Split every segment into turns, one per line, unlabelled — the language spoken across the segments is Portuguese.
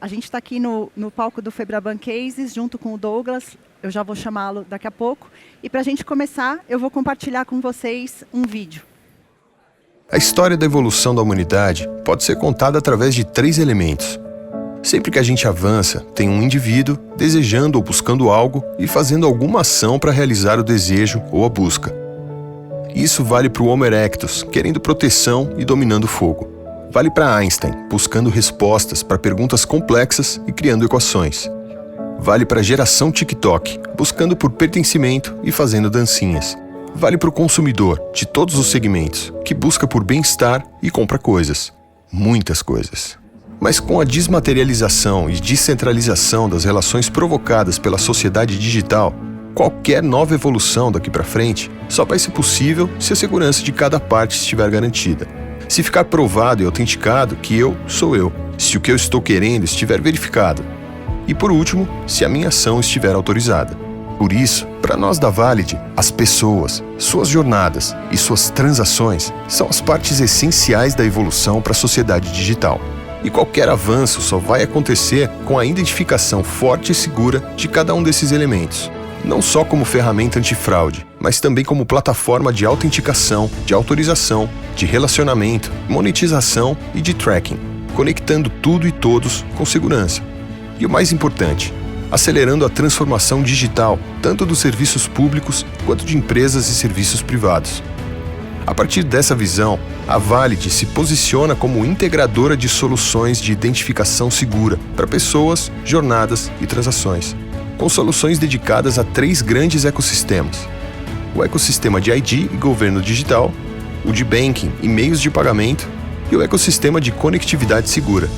A gente está aqui no palco do Febraban Cases, junto com o Douglas, eu já vou chamá-lo daqui a pouco. E para a gente começar, eu vou compartilhar com vocês um vídeo.
A história da evolução da humanidade pode ser contada através de 3 elementos. Sempre que a gente avança, tem um indivíduo desejando ou buscando algo e fazendo alguma ação para realizar o desejo ou a busca. Isso vale para o Homo erectus, querendo proteção e dominando o fogo. Vale para Einstein, buscando respostas para perguntas complexas e criando equações. Vale para a geração TikTok, buscando por pertencimento e fazendo dancinhas. Vale para o consumidor, de todos os segmentos, que busca por bem-estar e compra coisas. Muitas coisas. Mas com a desmaterialização e descentralização das relações provocadas pela sociedade digital, qualquer nova evolução daqui para frente só vai ser possível se a segurança de cada parte estiver garantida. Se ficar provado e autenticado que eu sou eu, se o que eu estou querendo estiver verificado. E por último, se a minha ação estiver autorizada. Por isso, para nós da Valid, as pessoas, suas jornadas e suas transações são as partes essenciais da evolução para a sociedade digital. E qualquer avanço só vai acontecer com a identificação forte e segura de cada um desses elementos. Não só como ferramenta antifraude, mas também como plataforma de autenticação, de autorização, de relacionamento, monetização e de tracking, conectando tudo e todos com segurança. E o mais importante, acelerando a transformação digital, tanto dos serviços públicos quanto de empresas e serviços privados. A partir dessa visão, a Valid se posiciona como integradora de soluções de identificação segura para pessoas, jornadas e transações, com soluções dedicadas a 3 grandes ecossistemas: o ecossistema de ID e governo digital, o de banking e meios de pagamento e o ecossistema de conectividade segura.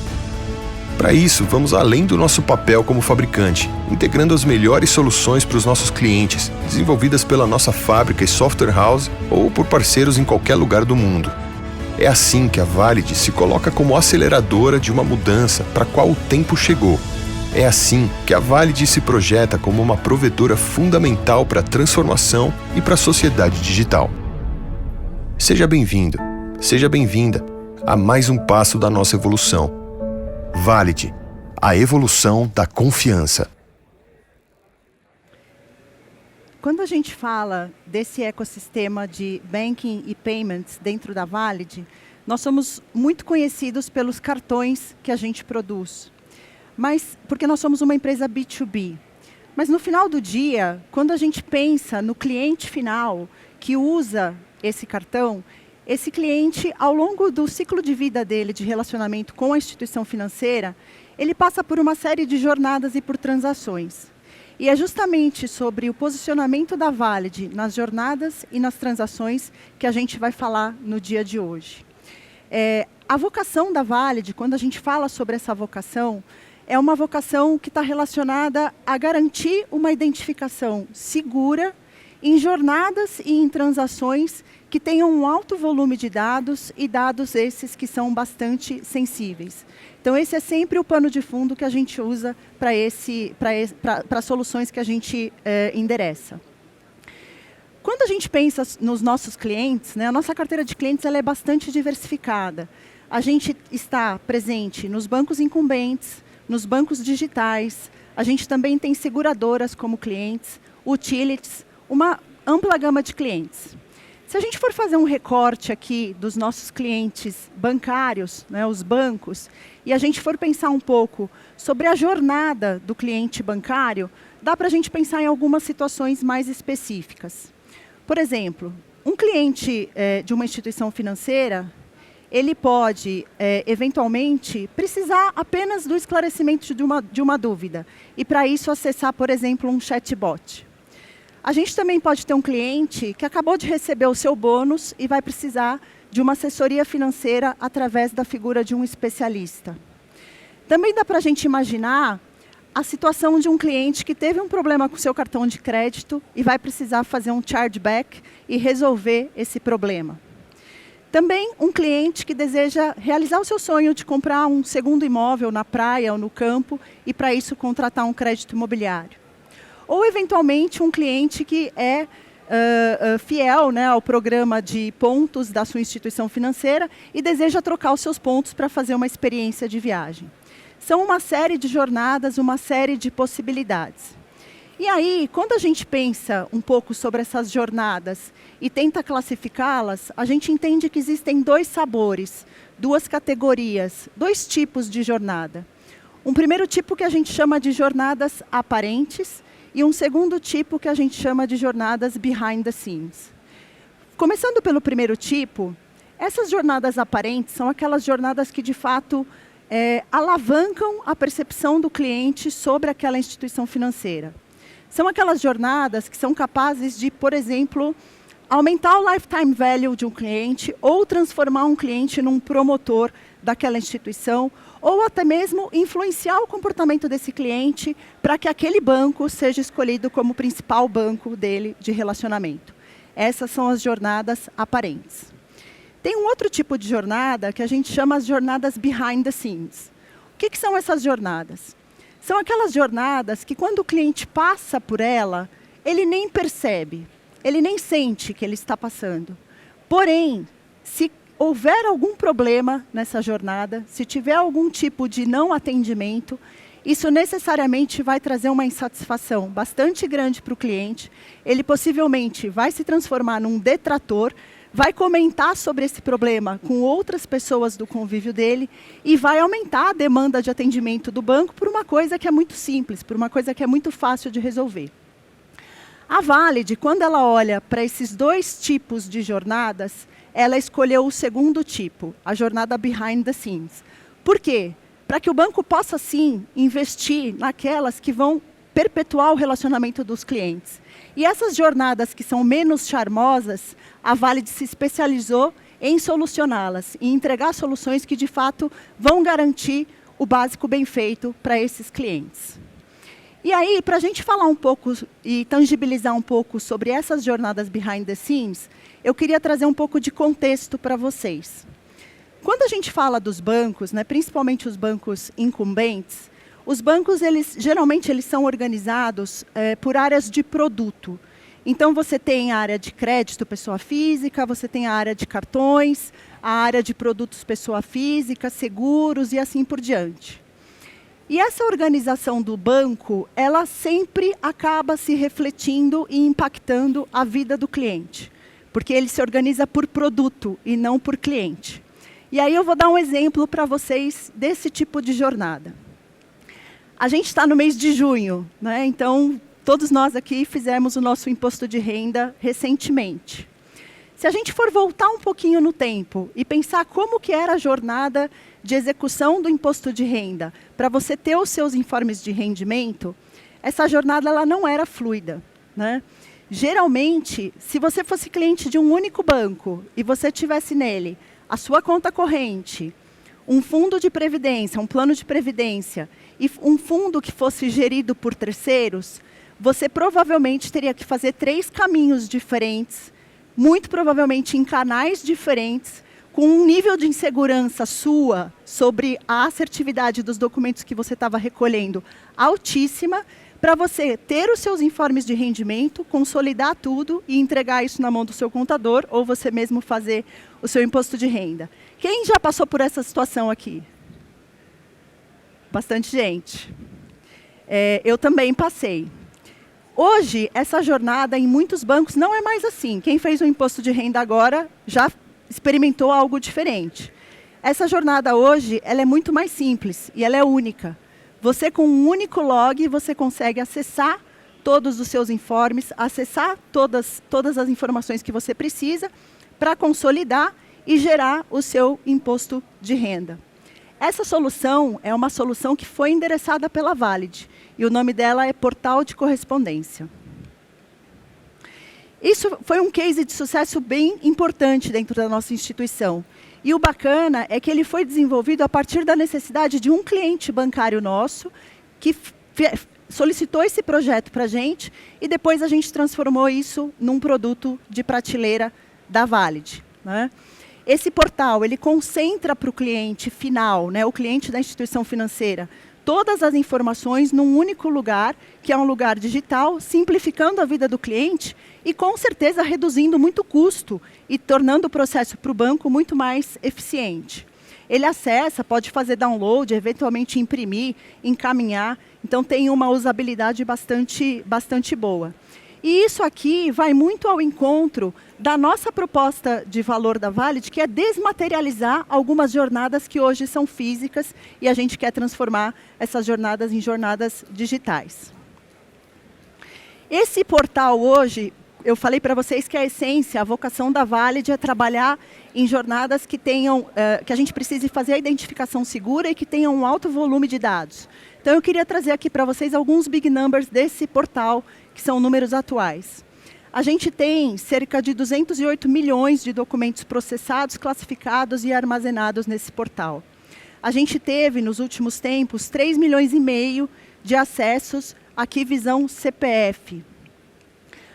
Para isso, vamos além do nosso papel como fabricante, integrando as melhores soluções para os nossos clientes, desenvolvidas pela nossa fábrica e software house ou por parceiros em qualquer lugar do mundo. É assim que a Valid se coloca como aceleradora de uma mudança para a qual o tempo chegou. É assim que a Valid se projeta como uma provedora fundamental para a transformação e para a sociedade digital. Seja bem-vindo, seja bem-vinda a mais um passo da nossa evolução. Valid, a evolução da confiança.
Quando a gente fala desse ecossistema de banking e payments dentro da Valid, nós somos muito conhecidos pelos cartões que a gente produz. Mas porque nós somos uma empresa B2B. Mas no final do dia, quando a gente pensa no cliente final que usa esse cartão, esse cliente, ao longo do ciclo de vida dele, de relacionamento com a instituição financeira, ele passa por uma série de jornadas e por transações. E é justamente sobre o posicionamento da Valid nas jornadas e nas transações que a gente vai falar no dia de hoje. A vocação da Valid, quando a gente fala sobre essa vocação, é uma vocação que está relacionada a garantir uma identificação segura em jornadas e em transações que tenham um alto volume de dados e dados esses que são bastante sensíveis. Então, esse é sempre o pano de fundo que a gente usa para soluções que a gente endereça. Quando a gente pensa nos nossos clientes, né, a nossa carteira de clientes ela é bastante diversificada. A gente está presente nos bancos incumbentes, nos bancos digitais, a gente também tem seguradoras como clientes, utilities, uma ampla gama de clientes. Se a gente for fazer um recorte aqui dos nossos clientes bancários, né, os bancos, e a gente for pensar um pouco sobre a jornada do cliente bancário, dá para a gente pensar em algumas situações mais específicas. Por exemplo, um cliente de uma instituição financeira, ele pode, eventualmente, precisar apenas do esclarecimento de uma dúvida. E, para isso, acessar, por exemplo, um chatbot. A gente também pode ter um cliente que acabou de receber o seu bônus e vai precisar de uma assessoria financeira através da figura de um especialista. Também dá para a gente imaginar a situação de um cliente que teve um problema com o seu cartão de crédito e vai precisar fazer um chargeback e resolver esse problema. Também um cliente que deseja realizar o seu sonho de comprar um segundo imóvel na praia ou no campo e, para isso, contratar um crédito imobiliário. Ou, eventualmente, um cliente que é fiel, né, ao programa de pontos da sua instituição financeira e deseja trocar os seus pontos para fazer uma experiência de viagem. São uma série de jornadas, uma série de possibilidades. E aí, quando a gente pensa um pouco sobre essas jornadas e tenta classificá-las, a gente entende que existem dois sabores, duas categorias, dois tipos de jornada. Um primeiro tipo que a gente chama de jornadas aparentes e um segundo tipo que a gente chama de jornadas behind the scenes. Começando pelo primeiro tipo, essas jornadas aparentes são aquelas jornadas que, de fato, alavancam a percepção do cliente sobre aquela instituição financeira. São aquelas jornadas que são capazes de, por exemplo, aumentar o lifetime value de um cliente ou transformar um cliente num promotor daquela instituição ou até mesmo influenciar o comportamento desse cliente para que aquele banco seja escolhido como principal banco dele de relacionamento. Essas são as jornadas aparentes. Tem um outro tipo de jornada que a gente chama as jornadas behind the scenes. O que são essas jornadas? São aquelas jornadas que, quando o cliente passa por ela, ele nem percebe, ele nem sente que ele está passando. Porém, se houver algum problema nessa jornada, se tiver algum tipo de não atendimento, isso necessariamente vai trazer uma insatisfação bastante grande para o cliente. Ele possivelmente vai se transformar num detrator, vai comentar sobre esse problema com outras pessoas do convívio dele e vai aumentar a demanda de atendimento do banco por uma coisa que é muito simples, por uma coisa que é muito fácil de resolver. A Valid, quando ela olha para esses dois tipos de jornadas, ela escolheu o segundo tipo, a jornada behind the scenes. Por quê? Para que o banco possa, sim, investir naquelas que vão perpetuar o relacionamento dos clientes. E essas jornadas que são menos charmosas, a Valid se especializou em solucioná-las e entregar soluções que, de fato, vão garantir o básico bem feito para esses clientes. E aí, para a gente falar um pouco e tangibilizar um pouco sobre essas jornadas behind the scenes, eu queria trazer um pouco de contexto para vocês. Quando a gente fala dos bancos, né, principalmente os bancos incumbentes, os bancos, geralmente, eles são organizados por áreas de produto. Então, você tem a área de crédito, pessoa física, você tem a área de cartões, a área de produtos, pessoa física, seguros e assim por diante. E essa organização do banco, ela sempre acaba se refletindo e impactando a vida do cliente, porque ele se organiza por produto e não por cliente. E aí eu vou dar um exemplo para vocês desse tipo de jornada. A gente está no mês de junho, né? Então, todos nós aqui fizemos o nosso imposto de renda recentemente. Se a gente for voltar um pouquinho no tempo e pensar como que era a jornada de execução do imposto de renda para você ter os seus informes de rendimento, essa jornada ela não era fluida, né? Geralmente, se você fosse cliente de um único banco e você tivesse nele a sua conta corrente, um fundo de previdência, um plano de previdência e um fundo que fosse gerido por terceiros, você provavelmente teria que fazer 3 caminhos diferentes, muito provavelmente em canais diferentes, com um nível de insegurança sua sobre a assertividade dos documentos que você estava recolhendo altíssima, para você ter os seus informes de rendimento, consolidar tudo e entregar isso na mão do seu contador, ou você mesmo fazer o seu imposto de renda. Quem já passou por essa situação aqui? Bastante gente. Eu também passei. Hoje, essa jornada em muitos bancos não é mais assim. Quem fez o imposto de renda agora já experimentou algo diferente. Essa jornada hoje ela é muito mais simples e ela é única. Você, com um único log, você consegue acessar todos os seus informes, acessar todas as informações que você precisa para consolidar e gerar o seu imposto de renda. Essa solução é uma solução que foi endereçada pela Valid, e o nome dela é Portal de Correspondência. Isso foi um case de sucesso bem importante dentro da nossa instituição. E o bacana é que ele foi desenvolvido a partir da necessidade de um cliente bancário nosso, que solicitou esse projeto para a gente, e depois a gente transformou isso num produto de prateleira da Valid, né? Esse portal, ele concentra para o cliente final, né, o cliente da instituição financeira, todas as informações num único lugar, que é um lugar digital, simplificando a vida do cliente e, com certeza, reduzindo muito o custo e tornando o processo para o banco muito mais eficiente. ele acessa, pode fazer download, eventualmente imprimir, encaminhar. Então, tem uma usabilidade bastante boa. E isso aqui vai muito ao encontro da nossa proposta de valor da Valid, que é desmaterializar algumas jornadas que hoje são físicas e a gente quer transformar essas jornadas em jornadas digitais. Esse portal hoje, eu falei para vocês que a essência, a vocação da Valid é trabalhar em jornadas que tenham, que a gente precise fazer a identificação segura e que tenham um alto volume de dados. Então, eu queria trazer aqui para vocês alguns big numbers desse portal, que são números atuais. A gente tem cerca de 208 milhões de documentos processados, classificados e armazenados nesse portal. A gente teve, nos últimos tempos, 3,5 milhões de acessos à visão CPF.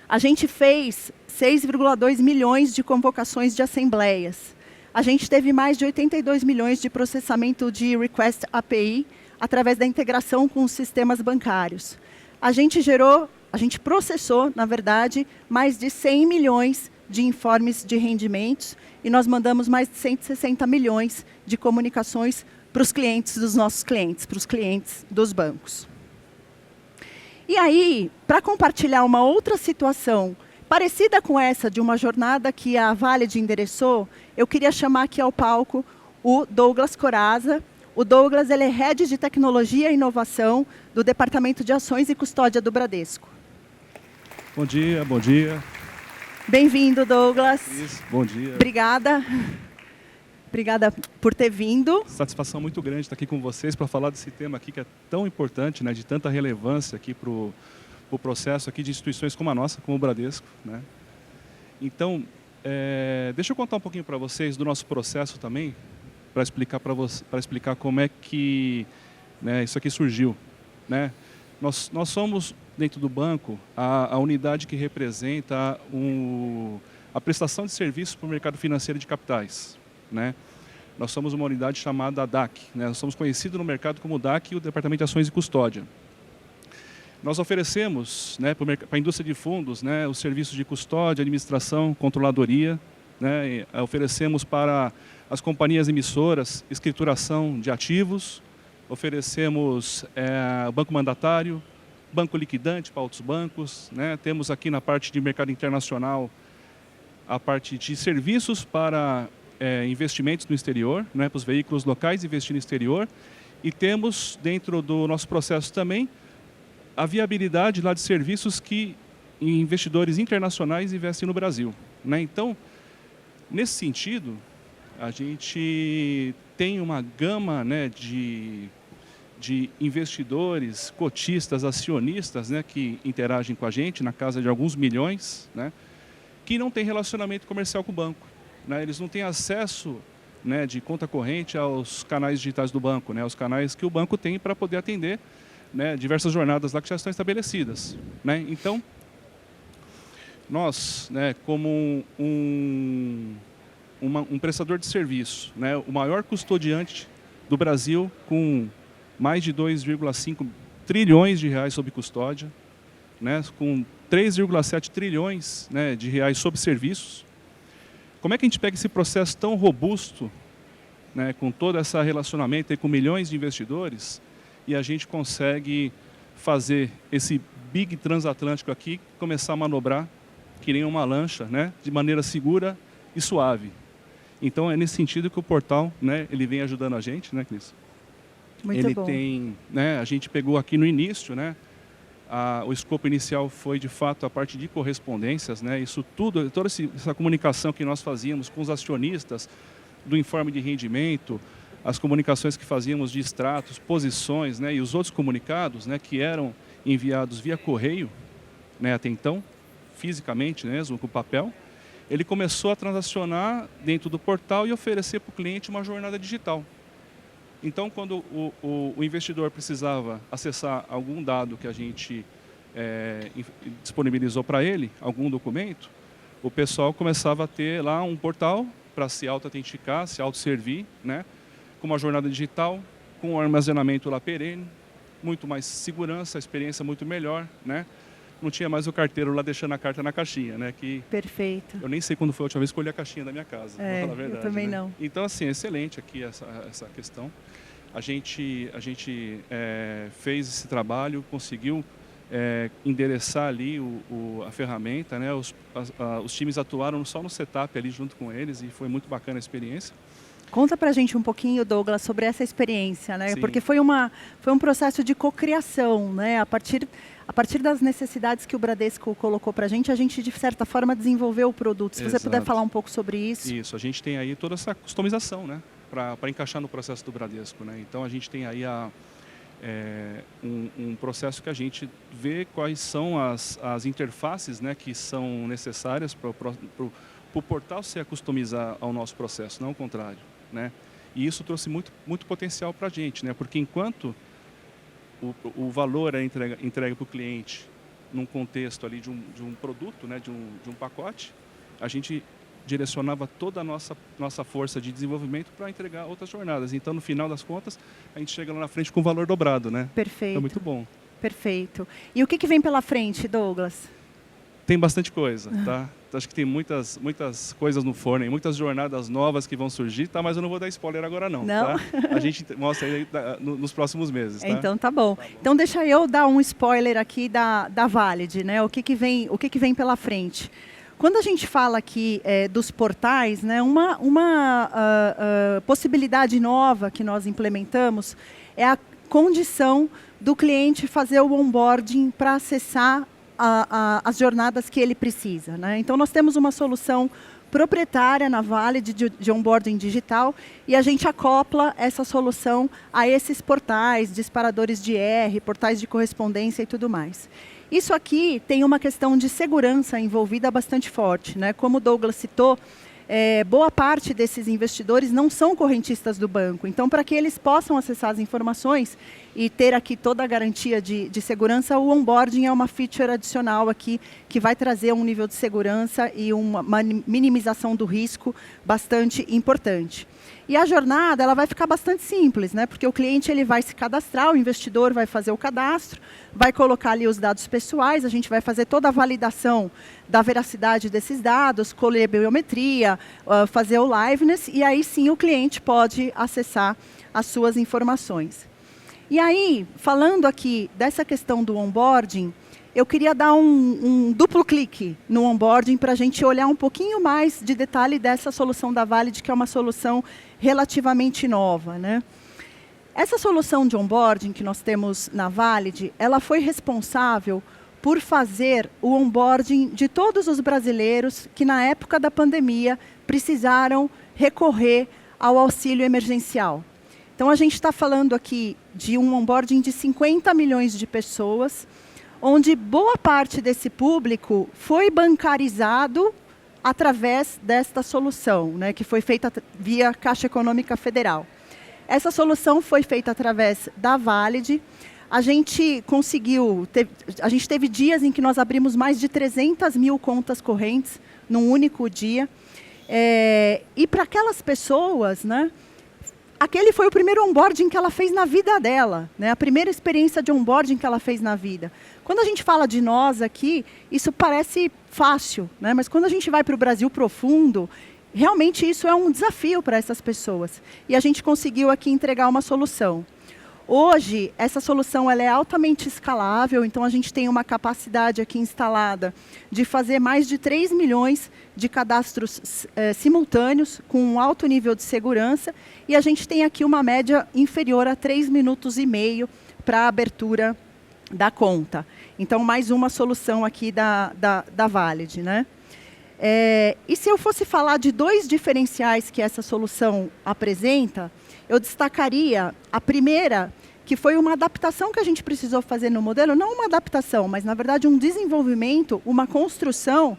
A gente fez 6,2 milhões de convocações de assembleias. A gente teve mais de 82 milhões de processamento de Request API através da integração com os sistemas bancários. A gente processou, na verdade, mais de 100 milhões de informes de rendimentos e nós mandamos mais de 160 milhões de comunicações para os clientes dos nossos clientes, para os clientes dos bancos. E aí, para compartilhar uma outra situação parecida com essa de uma jornada que a Valid endereçou, eu queria chamar aqui ao palco o Douglas Corazza. O Douglas ele é Head de Tecnologia e Inovação do Departamento de Ações e Custódia do Bradesco.
Bom dia, bom dia.
Bem-vindo, Douglas.
Bom dia.
Obrigada. Obrigada por ter vindo.
Satisfação muito grande estar aqui com vocês para falar desse tema aqui que é tão importante, né, de tanta relevância aqui para o processo aqui de instituições como a nossa, como o Bradesco, né? Então, deixa eu contar um pouquinho para vocês do nosso processo também, para explicar como é que, né, isso aqui surgiu, né? Nós somos, dentro do banco, a unidade que representa a prestação de serviços para o mercado financeiro de capitais, né? Nós somos uma unidade chamada DAC, né? Nós somos conhecidos no mercado como DAC e o Departamento de Ações e Custódia. Nós oferecemos, né, para a indústria de fundos, né, os serviços de custódia, administração, controladoria, né? Oferecemos para as companhias emissoras, escrituração de ativos, oferecemos banco mandatário, banco liquidante para outros bancos, né? Temos aqui na parte de mercado internacional a parte de serviços para investimentos no exterior, né, para os veículos locais investir no exterior, e temos dentro do nosso processo também a viabilidade lá de serviços que investidores internacionais investem no Brasil, né? Então, nesse sentido, a gente tem uma gama, né, de investidores, cotistas, acionistas, né, que interagem com a gente na casa de alguns milhões, né, que não tem relacionamento comercial com o banco, né? Eles não têm acesso, né, de conta corrente aos canais digitais do banco, né, os canais que o banco tem para poder atender, né, diversas jornadas lá que já estão estabelecidas, né? Então, nós, né, como um prestador de serviço, né, o maior custodiante do Brasil, com mais de 2,5 trilhões de reais sob custódia, né, com 3,7 trilhões, né, de reais sob serviços. Como é que a gente pega esse processo tão robusto, né, com todo esse relacionamento aí com milhões de investidores, e a gente consegue fazer esse big transatlântico aqui, começar a manobrar que nem uma lancha, né, de maneira segura e suave. Então, é nesse sentido que o portal, né, ele vem ajudando a gente, né, Cris?
Muito
ele
bom.
tem, né, a gente pegou aqui no início, né, o escopo inicial foi, de fato, a parte de correspondências, né, isso tudo, toda essa comunicação que nós fazíamos com os acionistas, do informe de rendimento, as comunicações que fazíamos de extratos, posições, né, e os outros comunicados, né, que eram enviados via correio, né, até então, fisicamente mesmo, com papel, ele começou a transacionar dentro do portal e oferecer para o cliente uma jornada digital. Então, quando o investidor precisava acessar algum dado que a gente disponibilizou para ele, algum documento, o pessoal começava a ter lá um portal para se auto-autenticar, se auto-servir, né, com uma jornada digital, com um armazenamento lá perene, muito mais segurança, a experiência muito melhor, né, não tinha mais o carteiro lá deixando a carta na caixinha, né? Que
Perfeito.
eu nem sei quando foi a última vez que eu olhei a caixinha da minha casa, pra falar a verdade,
eu também
né?
não.
Então, assim, excelente aqui essa questão. A gente fez esse trabalho, conseguiu endereçar ali a ferramenta, né? Os times atuaram só no setup ali junto com eles e foi muito bacana a experiência.
Conta pra gente um pouquinho, Douglas, sobre essa experiência, né?
Sim.
Porque foi um processo de cocriação, né? A partir das necessidades que o Bradesco colocou pra gente, a gente, de certa forma, desenvolveu o produto. Se você puder falar um pouco sobre isso.
Isso, a gente tem aí toda essa customização, né? Para encaixar no processo do Bradesco, né? Então, a gente tem aí um processo que a gente vê quais são as interfaces, né, que são necessárias para o portal se customizar ao nosso processo, não ao contrário, né? E isso trouxe muito potencial para a gente, né? Porque enquanto o valor é entregue para o cliente num contexto ali de um produto, né, de um pacote, a gente direcionava toda a nossa força de desenvolvimento para entregar outras jornadas. Então, no final das contas, a gente chega lá na frente com o valor dobrado, né?
Perfeito.
É muito bom.
Perfeito. E o que vem pela frente, Douglas?
Tem bastante coisa, tá? Acho que tem muitas coisas no forno, e muitas jornadas novas que vão surgir, tá? Mas eu não vou dar spoiler agora não,
não?
Tá? A gente mostra aí nos próximos meses, tá?
Então tá bom. Então deixa eu dar um spoiler aqui da Valid, né? O que vem pela frente. Quando a gente fala aqui dos portais, né, uma possibilidade nova que nós implementamos é a condição do cliente fazer o onboarding para acessar as jornadas que ele precisa, né? Então, nós temos uma solução proprietária na Valid de onboarding digital e a gente acopla essa solução a esses portais, disparadores de IR, portais de correspondência e tudo mais. Isso aqui tem uma questão de segurança envolvida bastante forte, né? Como o Douglas citou, boa parte desses investidores não são correntistas do banco. Então, para que eles possam acessar as informações e ter aqui toda a garantia de segurança, o onboarding é uma feature adicional aqui que vai trazer um nível de segurança e uma minimização do risco bastante importante. E a jornada ela vai ficar bastante simples, né? Porque o cliente ele vai se cadastrar, o investidor vai fazer o cadastro, vai colocar ali os dados pessoais, a gente vai fazer toda a validação da veracidade desses dados, colher biometria, fazer o liveness, e aí sim o cliente pode acessar as suas informações. E aí, falando aqui dessa questão do onboarding, eu queria dar um duplo clique no onboarding para a gente olhar um pouquinho mais de detalhe dessa solução da Valid, que é uma solução relativamente nova, né? Essa solução de onboarding que nós temos na Valid, ela foi responsável por fazer o onboarding de todos os brasileiros que, na época da pandemia, precisaram recorrer ao auxílio emergencial. Então, a gente está falando aqui de um onboarding de 50 milhões de pessoas, onde boa parte desse público foi bancarizado através desta solução, né, que foi feita via Caixa Econômica Federal. Essa solução foi feita através da Valid. A gente teve dias em que nós abrimos mais de 300 mil contas correntes num único dia. E para aquelas pessoas, né, aquele foi o primeiro onboarding que ela fez na vida dela, né? A primeira experiência de onboarding que ela fez na vida. Quando a gente fala de nós aqui, isso parece fácil, né? Mas quando a gente vai para o Brasil profundo, realmente isso é um desafio para essas pessoas. E a gente conseguiu aqui entregar uma solução. Hoje, essa solução ela é altamente escalável, então a gente tem uma capacidade aqui instalada de fazer mais de 3 milhões de cadastros simultâneos, com um alto nível de segurança, e a gente tem aqui uma média inferior a 3,5 minutos para a abertura da conta. Então, mais uma solução aqui da Valid, né? E se eu fosse falar de 2 diferenciais que essa solução apresenta, eu destacaria a primeira, que foi uma adaptação que a gente precisou fazer no modelo, não uma adaptação, mas, na verdade, um desenvolvimento, uma construção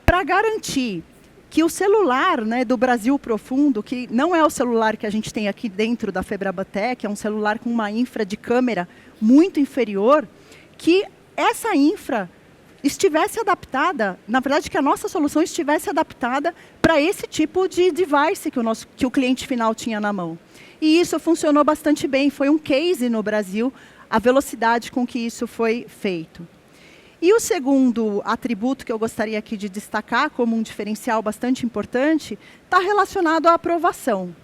para garantir que o celular, né, do Brasil profundo, que não é o celular que a gente tem aqui dentro da Febrabatec, é um celular com uma infra de câmera muito inferior, que essa infra estivesse adaptada, na verdade, que a nossa solução estivesse adaptada para esse tipo de device que o cliente final tinha na mão. E isso funcionou bastante bem, foi um case no Brasil, a velocidade com que isso foi feito. E o segundo atributo que eu gostaria aqui de destacar como um diferencial bastante importante está relacionado à aprovação.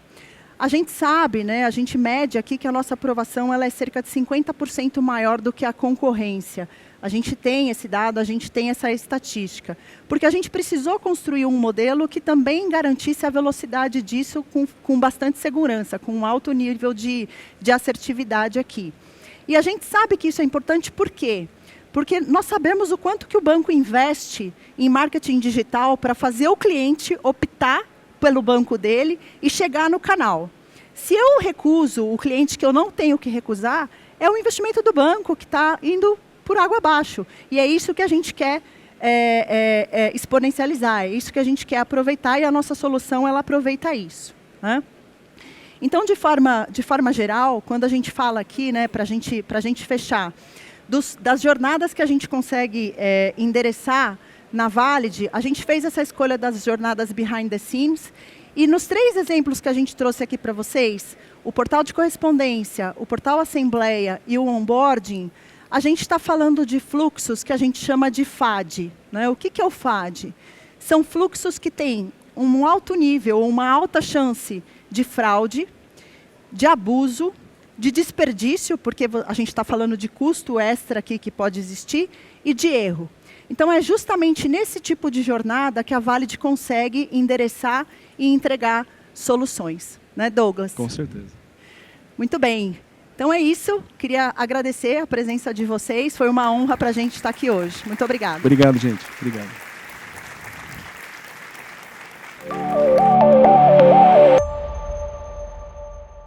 A gente sabe, né, a gente mede aqui que a nossa aprovação ela é cerca de 50% maior do que a concorrência. A gente tem esse dado, a gente tem essa estatística. Porque a gente precisou construir um modelo que também garantisse a velocidade disso com bastante segurança, com um alto nível de assertividade aqui. E a gente sabe que isso é importante por quê? Porque nós sabemos o quanto que o banco investe em marketing digital para fazer o cliente optar pelo banco dele e chegar no canal. Se eu recuso o cliente que eu não tenho que recusar, é o investimento do banco que está indo por água abaixo. E é isso que a gente quer exponencializar, é isso que a gente quer aproveitar e a nossa solução ela aproveita isso, né? Então, de forma geral, quando a gente fala aqui, né, para a gente fechar, das jornadas que a gente consegue endereçar na Valid, a gente fez essa escolha das jornadas behind the scenes e nos 3 exemplos que a gente trouxe aqui para vocês, o portal de correspondência, o portal assembleia e o onboarding, a gente está falando de fluxos que a gente chama de FAD, né? O que é o FAD? São fluxos que têm um alto nível, uma alta chance de fraude, de abuso, de desperdício, porque a gente está falando de custo extra aqui que pode existir, e de erro. Então, é justamente nesse tipo de jornada que a Valid consegue endereçar e entregar soluções. Né, Douglas?
Com certeza.
Muito bem. Então, é isso. Queria agradecer a presença de vocês. Foi uma honra para a gente estar aqui hoje. Muito obrigada.
Obrigado, gente. Obrigado.